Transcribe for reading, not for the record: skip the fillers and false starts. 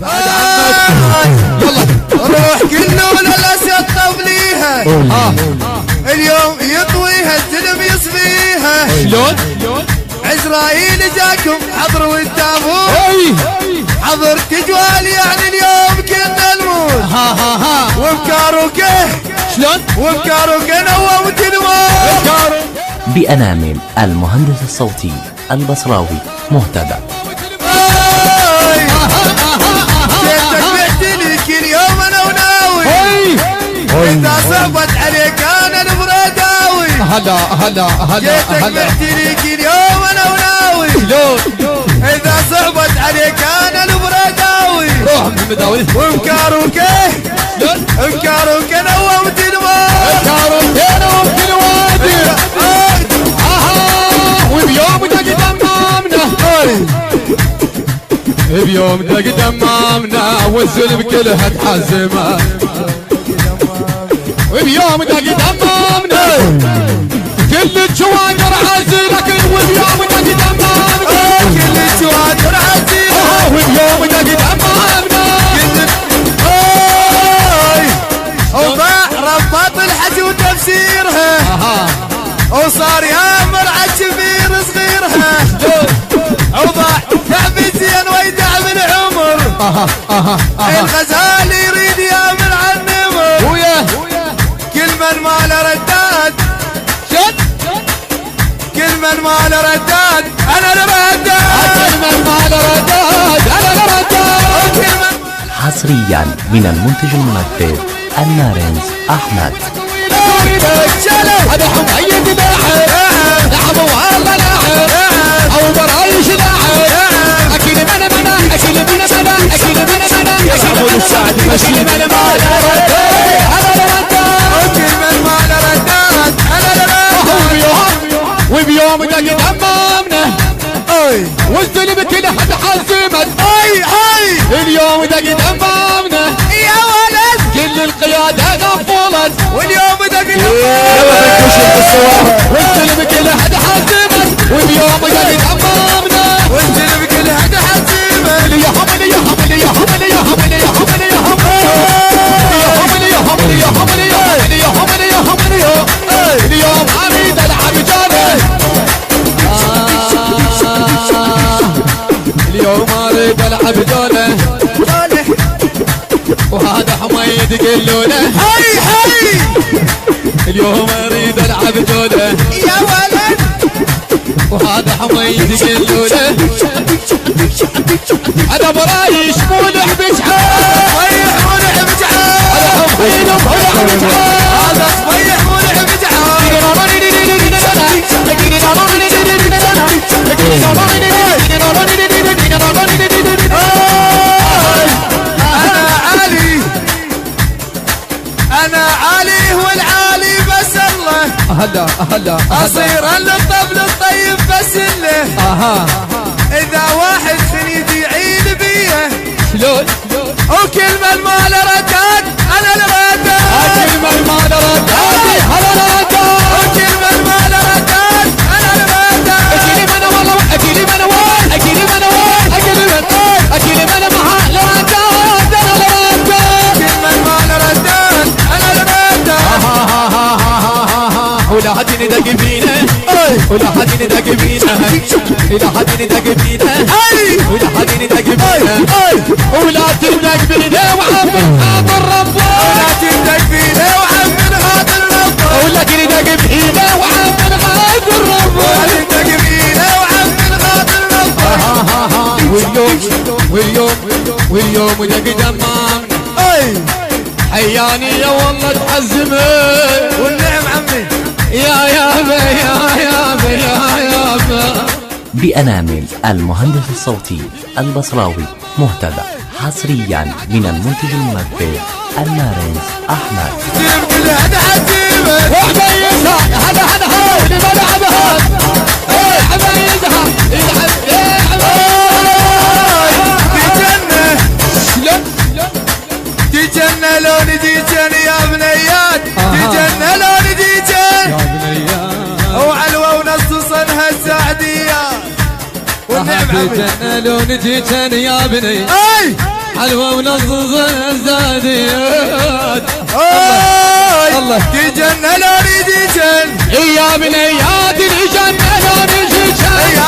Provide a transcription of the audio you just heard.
بعد عنك. يلا روح كلون الاسد طبليها اليوم يطويها الزلم يصفيها. شلون؟ عزرائيل جاكم حضر والتابوت حضر تجوال يعني اليوم كنا نموت. وبكاروكه شلون؟ وبكاروكه نومت الموت. بأنامل المهندس الصوتي البصراوي مهتدى. جيتك بعتلي كل يوم انا وناوي اذا صعبت عليك انا البرداوي. جيتك بعتلي كل يوم انا وناوي اذا صعبت عليك انا البرداوي. روح المداوي وبكاروكه بكاروكه نومت الموت. نومت الوادي. وبيوم بيوم دق دمامنا والزلم كلها تحزمه. وبيوم دق دمامنا كل الجوادر عزلك. وبيوم دق دمامنا كل الجوادر عزيزة. وبيوم دق دمامنا وضاع رباط الحج وتفسيرها وصار يامر عالشبير صغيرها. وضاع تعب زين ويدعم العمر. الغزال يريد يامر عالنمر. كل من مال رداد كل من مال رداد انا الرداد. كل من مال رداد انا الرداد. حصريا من المنتج المنفذ النارنز أحمد. هذا حميد لاعب لعب والله لاعب او برايش لاعب. اكيد من اكيد من اكيد من السعد ماشي من مال رداد انا الرداد. كل من مال رداد انا الرداد. وبيوم دق دمامنا والزلم كله حزمت. اليوم دق دمامنا يا ولد كل القيادة غفلت. واليوم دق والزلم كله حزمت. وبيوم دق دمامنا والزلم كل هذا حزيمة. يا حمل يا حمل يا حمل يا حمل يا حمل يا حمل يا حمل يا حمل يا حمل يا حمل يا حمل يا اليوم عميد العب جاله. اليوم اريد العب جوله وهذا حميد قلوله. اليوم اريد العب جوله يا ولد وهذا حميد قلوله. انا برايش مو لعب جحال. صيح ولعب جعان. انا حميد ولعب جحال. هذا صيح ولعب جعان. انا علي والعالي بس الله. هلا اصير للطبل الطيب بس له. اذا واحد خليد يعيد بيه شلون؟ وكل من مال رداد انا الرداد. كل من مال رداد انا الرداد. وكل من مال رداد انا الرداد. اكيد من والله اكيد من وين اكيد من وين اكيد من محل رداد انا الرداد. كل من مال رداد انا الرداد. ولا حد ندق فينا ولا حد ندق فينا ولا حد ندق فينا ولا حد ندق فينا ولا تندق فينا وعمل خاطر ربنا. ولا تندق فينا وعمل خاطر ربنا. ولا تندق فينا وعمل خاطر ربنا. ولا تندق فينا وعمل خاطر ربنا. واليوم دق دمامنا حياني يا والله تحزمت. والنعم عمي يا يابا يا يابا يا يابا. بأنامل المهندس الصوتي البصراوي مهتدى. حصريا من المنتج المنفذ النارنز أحمد. كل هذا حزيمة. وحميزها هذا اللي بلعبها. حميزها تجنة لو نجيجن يا بنيات. تجنة لو نجيجن يا بنيات. وعلوة ونص صنها السعدية والنعم عمي. تجنة لو نجيجن يا بني. حلوة ونص الزاديات الله تجن لو نجيجن يا بنيات الجنة لو نجيجن يا